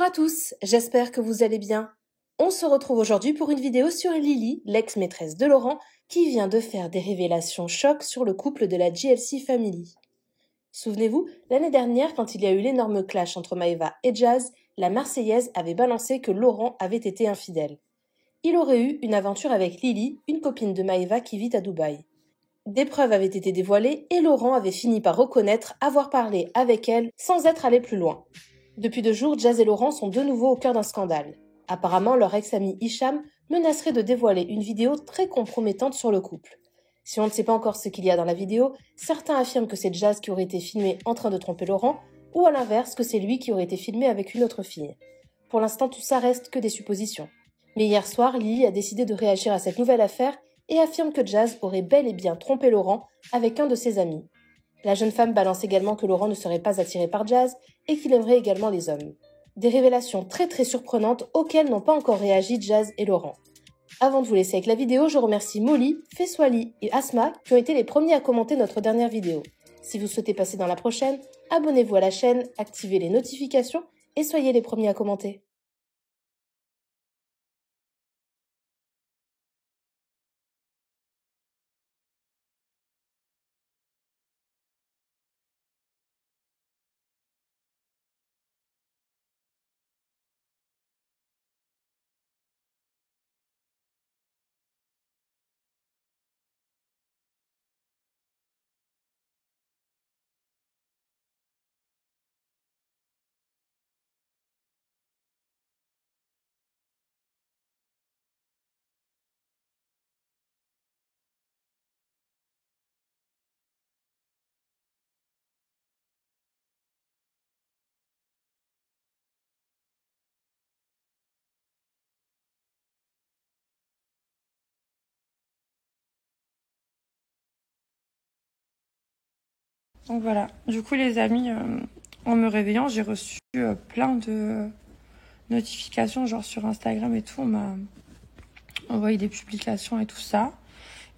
à tous, j'espère que vous allez bien. On se retrouve aujourd'hui pour une vidéo sur Lily, l'ex-maîtresse de Laurent, qui vient de faire des révélations chocs sur le couple de la GLC Family. Souvenez-vous, l'année dernière, quand il y a eu l'énorme clash entre Maëva et Jazz, la Marseillaise avait balancé que Laurent avait été infidèle. Il aurait eu une aventure avec Lily, une copine de Maëva qui vit à Dubaï. Des preuves avaient été dévoilées et Laurent avait fini par reconnaître avoir parlé avec elle sans être allé plus loin. Depuis 2 jours, Jazz et Laurent sont de nouveau au cœur d'un scandale. Apparemment, leur ex-ami Hicham menacerait de dévoiler une vidéo très compromettante sur le couple. Si on ne sait pas encore ce qu'il y a dans la vidéo, certains affirment que c'est Jazz qui aurait été filmé en train de tromper Laurent, ou à l'inverse que c'est lui qui aurait été filmé avec une autre fille. Pour l'instant, tout ça reste que des suppositions. Mais hier soir, Lily a décidé de réagir à cette nouvelle affaire et affirme que Jazz aurait bel et bien trompé Laurent avec un de ses amis. La jeune femme balance également que Laurent ne serait pas attiré par Jazz et qu'il aimerait également les hommes. Des révélations très surprenantes auxquelles n'ont pas encore réagi Jazz et Laurent. Avant de vous laisser avec la vidéo, je remercie Molly, Feswali et Asma qui ont été les premiers à commenter notre dernière vidéo. Si vous souhaitez passer dans la prochaine, abonnez-vous à la chaîne, activez les notifications et soyez les premiers à commenter. Donc voilà, du coup les amis, en me réveillant, j'ai reçu plein de notifications, genre sur Instagram et tout, on m'a envoyé des publications et tout ça.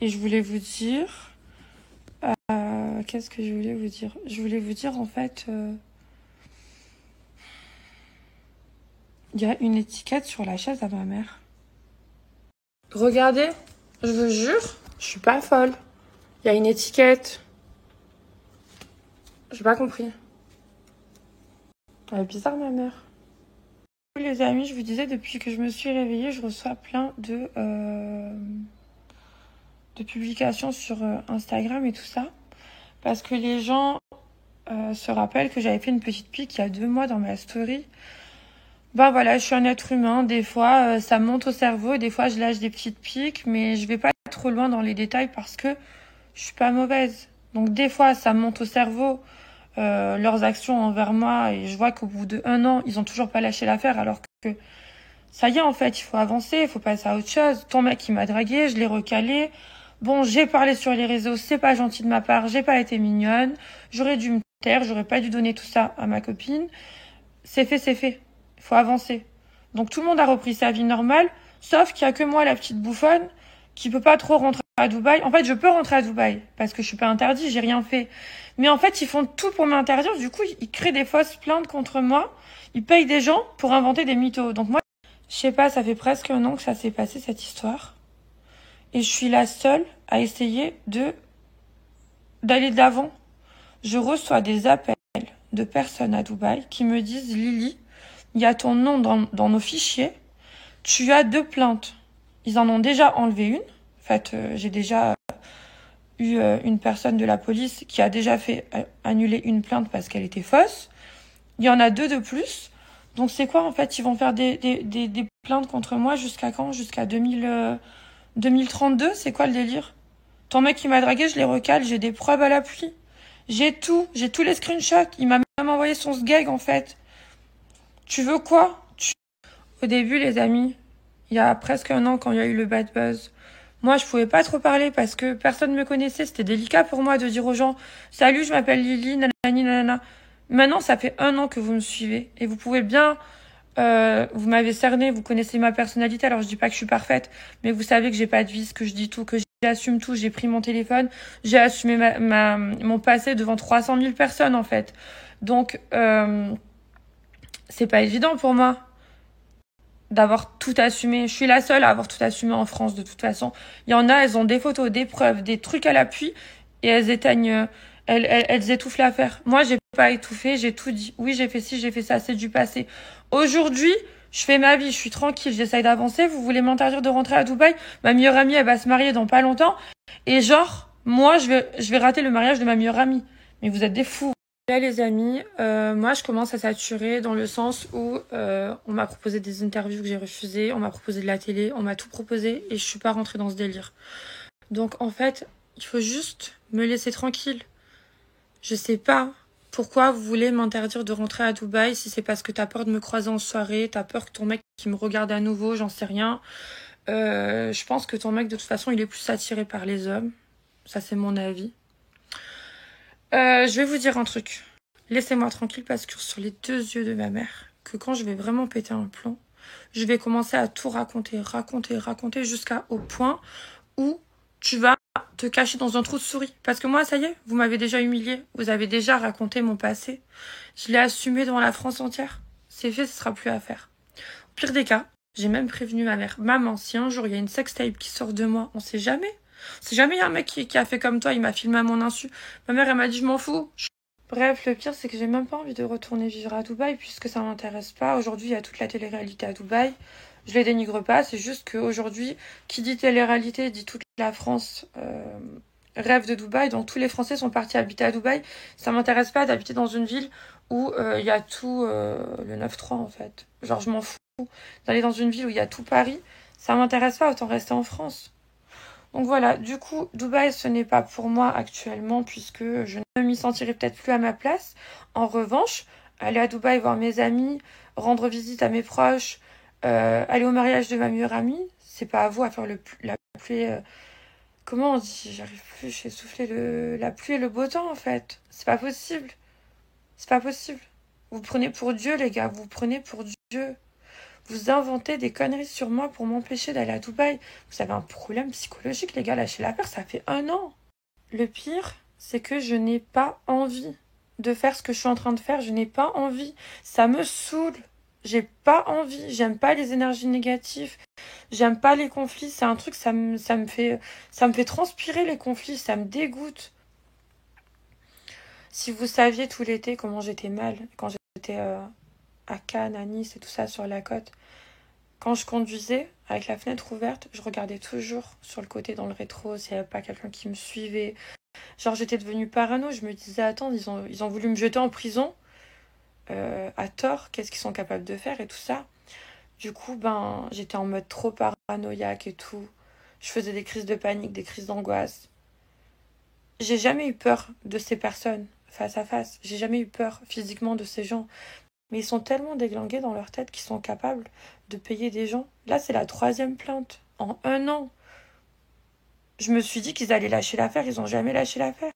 Et je voulais vous dire, qu'est-ce que je voulais vous dire? Je voulais vous dire en fait, il y a une étiquette sur la chaise à ma mère. Regardez, je vous jure, je suis pas folle. Il y a une étiquette. J'ai pas compris. Elle est bizarre ma mère. Les amis, je vous disais, depuis que je me suis réveillée, je reçois plein de publications sur Instagram et tout ça. Parce que les gens se rappellent que j'avais fait une petite pique il y a 2 mois dans ma story. Ben voilà, je suis un être humain. Des fois, ça me monte au cerveau. Des fois, je lâche des petites piques. Mais je vais pas trop loin dans les détails parce que je suis pas mauvaise. Donc des fois, ça me monte au cerveau. Leurs actions envers moi et je vois qu'au bout de 1 an, ils ont toujours pas lâché l'affaire alors que ça y est en fait, il faut avancer, il faut passer à autre chose. Ton mec il m'a dragué, je l'ai recalé. Bon, j'ai parlé sur les réseaux, c'est pas gentil de ma part, j'ai pas été mignonne. J'aurais dû me taire, j'aurais pas dû donner tout ça à ma copine. C'est fait, c'est fait. Il faut avancer. Donc tout le monde a repris sa vie normale, sauf qu'il y a que moi, la petite bouffonne, qui peut pas trop rentrer à Dubaï. En fait, je peux rentrer à Dubaï parce que je suis pas interdit, j'ai rien fait. Mais en fait, ils font tout pour m'interdire. Du coup, ils créent des fausses plaintes contre moi. Ils payent des gens pour inventer des mythos. Donc moi, je sais pas, ça fait presque 1 an que ça s'est passé cette histoire. Et je suis la seule à essayer d'aller de l'avant. Je reçois des appels de personnes à Dubaï qui me disent Lily, il y a ton nom dans nos fichiers. Tu as 2 plaintes. Ils en ont déjà enlevé une. En fait, j'ai déjà eu une personne de la police qui a déjà fait annuler une plainte parce qu'elle était fausse. Il y en a 2 de plus. Donc c'est quoi en fait? Ils vont faire des plaintes contre moi jusqu'à quand? Jusqu'à 2032? C'est quoi le délire? Ton mec qui m'a dragué, je les recale, j'ai des preuves à l'appui. J'ai tous les screenshots. Il m'a même envoyé son sgeg en fait. Tu veux quoi? Au début les amis, il y a presque 1 an quand il y a eu le bad buzz, moi, je pouvais pas trop parler parce que personne me connaissait. C'était délicat pour moi de dire aux gens « Salut, je m'appelle Lily, nanani, nanana ». Maintenant, ça fait 1 an que vous me suivez et vous pouvez bien... vous m'avez cerné, vous connaissez ma personnalité. Alors, je dis pas que je suis parfaite, mais vous savez que j'ai pas de vice, que je dis tout, que j'assume tout. J'ai pris mon téléphone, j'ai assumé mon passé devant 300 000 personnes, en fait. Donc, c'est pas évident pour moi d'avoir tout assumé. Je suis la seule à avoir tout assumé en France, de toute façon. Il y en a, elles ont des photos, des preuves, des trucs à l'appui, et elles éteignent, elles étouffent l'affaire. Moi, j'ai pas étouffé, j'ai tout dit. Oui, j'ai fait ci, j'ai fait ça, c'est du passé. Aujourd'hui, je fais ma vie, je suis tranquille, j'essaye d'avancer. Vous voulez m'interdire de rentrer à Dubaï? Ma meilleure amie, elle va se marier dans pas longtemps. Et genre, moi, je vais rater le mariage de ma meilleure amie. Mais vous êtes des fous. Là, les amis, moi, je commence à saturer dans le sens où on m'a proposé des interviews que j'ai refusées, on m'a proposé de la télé, on m'a tout proposé et je suis pas rentrée dans ce délire. Donc, en fait, il faut juste me laisser tranquille. Je sais pas pourquoi vous voulez m'interdire de rentrer à Dubaï, si c'est parce que t'as peur de me croiser en soirée, t'as peur que ton mec qui me regarde à nouveau, j'en sais rien. Je pense que ton mec, de toute façon, il est plus attiré par les hommes. Ça, c'est mon avis. Je vais vous dire un truc. Laissez-moi tranquille parce que sur les deux yeux de ma mère, que quand je vais vraiment péter un plomb, je vais commencer à tout raconter jusqu'au point où tu vas te cacher dans un trou de souris. Parce que moi, ça y est, vous m'avez déjà humilié. Vous avez déjà raconté mon passé. Je l'ai assumé devant la France entière. C'est fait, ce sera plus à faire. Au pire des cas, j'ai même prévenu ma mère. Maman, si un jour il y a une sextape qui sort de moi, on sait jamais. Si jamais il y a un mec qui a fait comme toi, il m'a filmé à mon insu. Ma mère, elle m'a dit, je m'en fous. Bref, le pire, c'est que j'ai même pas envie de retourner vivre à Dubaï puisque ça m'intéresse pas. Aujourd'hui, il y a toute la télé-réalité à Dubaï. Je les dénigre pas, c'est juste qu'aujourd'hui, qui dit télé-réalité dit toute la France rêve de Dubaï. Donc tous les Français sont partis habiter à Dubaï. Ça m'intéresse pas d'habiter dans une ville où il y a tout le 9-3 en fait. Genre, je m'en fous d'aller dans une ville où il y a tout Paris. Ça m'intéresse pas, autant rester en France. Donc voilà, du coup, Dubaï, ce n'est pas pour moi actuellement puisque je ne m'y sentirai peut-être plus à ma place. En revanche, aller à Dubaï voir mes amis, rendre visite à mes proches, aller au mariage de ma meilleure amie, c'est pas à vous à faire la pluie. Comment on dit? J'arrive plus, j'ai soufflé la pluie et le beau temps en fait. C'est pas possible. C'est pas possible. Vous prenez pour Dieu, les gars, vous prenez pour Dieu. Vous inventez des conneries sur moi pour m'empêcher d'aller à Dubaï. Vous avez un problème psychologique, les gars. Lâchez l'affaire, ça fait 1 an. Le pire, c'est que je n'ai pas envie de faire ce que je suis en train de faire. Je n'ai pas envie. Ça me saoule. J'ai pas envie. J'aime pas les énergies négatives. J'aime pas les conflits. C'est un truc, ça me fait transpirer les conflits. Ça me dégoûte. Si vous saviez tout l'été comment j'étais mal quand j'étais à Cannes, à Nice et tout ça sur la côte. Quand je conduisais, avec la fenêtre ouverte, je regardais toujours sur le côté dans le rétro s'il n'y avait pas quelqu'un qui me suivait. Genre j'étais devenue parano, je me disais attends, ils ont voulu me jeter en prison à tort, qu'est-ce qu'ils sont capables de faire et tout ça. Du coup, ben j'étais en mode trop paranoïaque et tout. Je faisais des crises de panique, des crises d'angoisse. J'ai jamais eu peur de ces personnes face à face. J'ai jamais eu peur physiquement de ces gens. Mais ils sont tellement déglingués dans leur tête qu'ils sont capables de payer des gens. Là, c'est la 3e plainte en 1 an. Je me suis dit qu'ils allaient lâcher l'affaire. Ils n'ont jamais lâché l'affaire.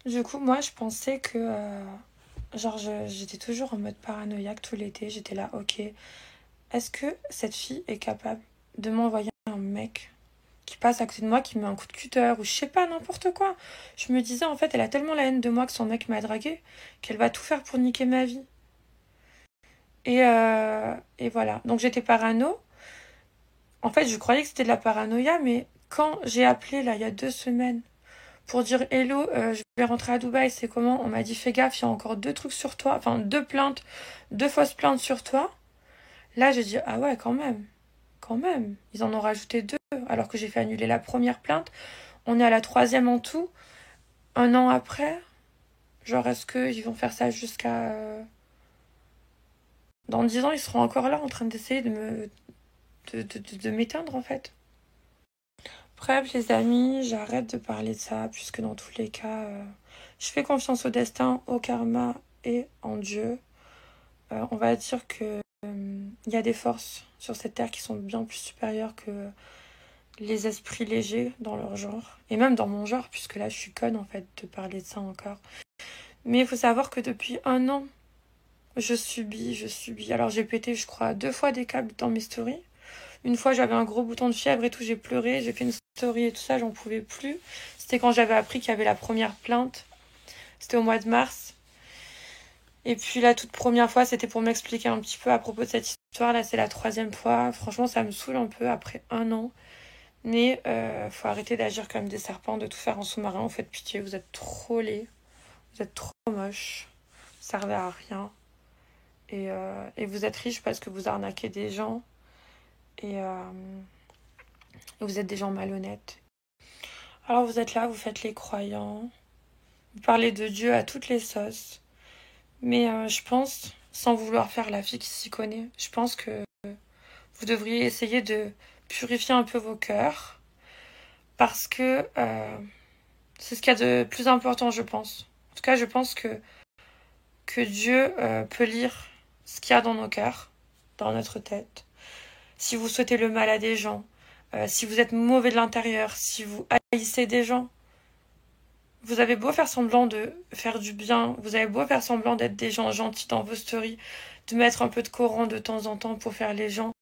Du coup, moi, je pensais que... j'étais toujours en mode paranoïaque tout l'été. J'étais là, ok. Est-ce que cette fille est capable de m'envoyer un mec qui passe à côté de moi, qui me met un coup de cutter ou je sais pas, n'importe quoi. Je me disais, en fait, elle a tellement la haine de moi que son mec m'a draguée qu'elle va tout faire pour niquer ma vie. Et voilà. Donc j'étais parano. En fait, je croyais que c'était de la paranoïa, mais quand j'ai appelé, là, il y a 2 semaines, pour dire hello, je vais rentrer à Dubaï, c'est comment? On m'a dit fais gaffe, il y a encore 2 trucs sur toi, enfin 2 plaintes, 2 fausses plaintes sur toi. Là, j'ai dit ah ouais, quand même, quand même. Ils en ont rajouté 2, alors que j'ai fait annuler la première plainte. On est à la 3e en tout. 1 an après, genre est-ce qu'ils vont faire ça jusqu'à... Dans 10 ans, ils seront encore là en train d'essayer de m'éteindre en fait. Bref, les amis, j'arrête de parler de ça, puisque dans tous les cas, je fais confiance au destin, au karma et en Dieu. On va dire que il y a des forces sur cette terre qui sont bien plus supérieures que les esprits légers dans leur genre, et même dans mon genre, puisque là, je suis conne en fait de parler de ça encore. Mais il faut savoir que depuis 1 an, je subis. Alors j'ai pété, je crois, 2 fois des câbles dans mes stories. Une fois, j'avais un gros bouton de fièvre et tout, j'ai pleuré, j'ai fait une story et tout ça, j'en pouvais plus. C'était quand j'avais appris qu'il y avait la première plainte. C'était au mois de mars. Et puis la toute première fois, c'était pour m'expliquer un petit peu à propos de cette histoire. Là, c'est la 3e fois. Franchement, ça me saoule un peu après 1 an. Mais faut arrêter d'agir comme des serpents, de tout faire en sous-marin. Vous faites pitié, vous êtes trop laids. Vous êtes trop moches. Vous servez à rien. Et vous êtes riche parce que vous arnaquez des gens. Et vous êtes des gens malhonnêtes. Alors vous êtes là, vous faites les croyants. Vous parlez de Dieu à toutes les sauces. Mais je pense, sans vouloir faire la fille qui s'y connaît, je pense que vous devriez essayer de purifier un peu vos cœurs. Parce que c'est ce qu'il y a de plus important, je pense. En tout cas, je pense que Dieu peut lire ce qu'il y a dans nos cœurs, dans notre tête. Si vous souhaitez le mal à des gens, si vous êtes mauvais de l'intérieur, si vous haïssez des gens, vous avez beau faire semblant de faire du bien, vous avez beau faire semblant d'être des gens gentils dans vos stories, de mettre un peu de Coran de temps en temps pour faire les gens,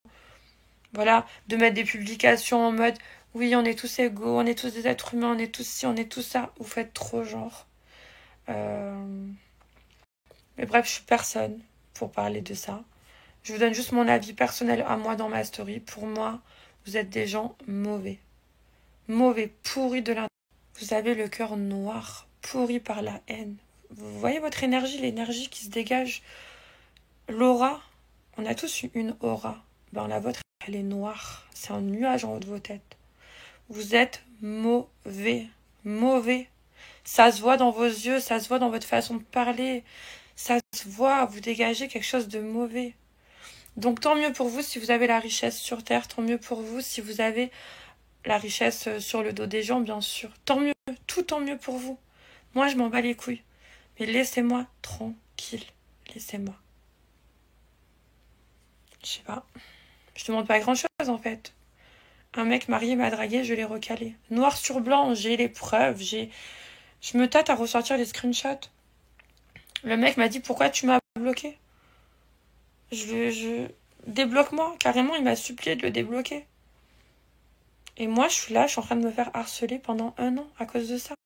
voilà, de mettre des publications en mode oui, on est tous égaux, on est tous des êtres humains, on est tous ci, on est tous ça. Vous faites trop genre. Mais bref, je suis personne pour parler de ça. Je vous donne juste mon avis personnel à moi dans ma story. Pour moi, vous êtes des gens mauvais. Mauvais, pourris de l'intérieur. Vous avez le cœur noir, pourri par la haine. Vous voyez votre énergie, l'énergie qui se dégage. L'aura, on a tous une aura. Ben la vôtre, elle est noire. C'est un nuage en haut de vos têtes. Vous êtes mauvais. Mauvais. Ça se voit dans vos yeux, ça se voit dans votre façon de parler. Ça se voit, vous dégagez quelque chose de mauvais. Donc tant mieux pour vous si vous avez la richesse sur Terre, tant mieux pour vous si vous avez la richesse sur le dos des gens, bien sûr. Tant mieux, tout tant mieux pour vous. Moi, je m'en bats les couilles. Mais laissez-moi tranquille. Laissez-moi. Je sais pas. Je demande pas grand-chose, en fait. Un mec marié m'a dragué, je l'ai recalé. Noir sur blanc, j'ai les preuves, Je me tâte à ressortir les screenshots. Le mec m'a dit, pourquoi tu m'as bloqué? Débloque-moi. Carrément, il m'a supplié de le débloquer. Et moi, je suis là, je suis en train de me faire harceler pendant 1 an à cause de ça.